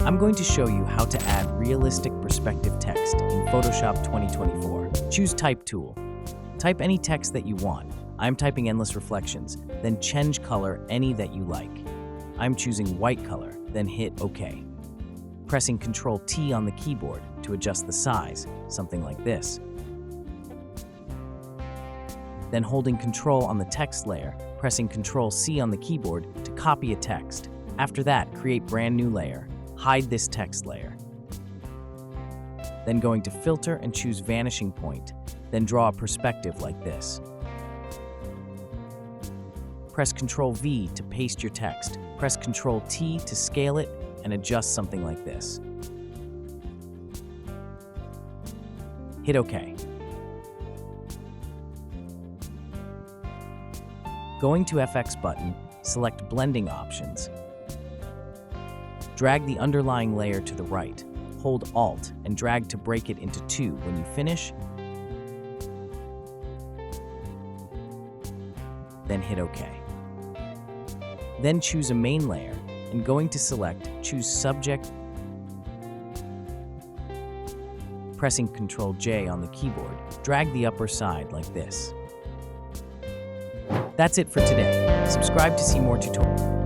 I'm going to show you how to add realistic perspective text in Photoshop 2024. Choose Type tool. Type any text that you want. I'm typing endless reflections, then change color any that you like. I'm choosing white color, then hit OK. Pressing Ctrl T on the keyboard to adjust the size, something like this. Then holding Ctrl on the text layer, pressing Ctrl C on the keyboard to copy a text. After that, create brand new layer. Hide this text layer. Then going to Filter and choose Vanishing Point. Then draw a perspective like this. Press Ctrl V to paste your text. Press Ctrl T to scale it and adjust something like this. Hit OK. Going to FX button, select Blending Options. Drag the underlying layer to the right. Hold Alt and drag to break it into two. When you finish, then hit OK. Then choose a main layer and going to select, choose Subject, pressing Ctrl J on the keyboard, drag the upper side like this. That's it for today. Subscribe to see more tutorials.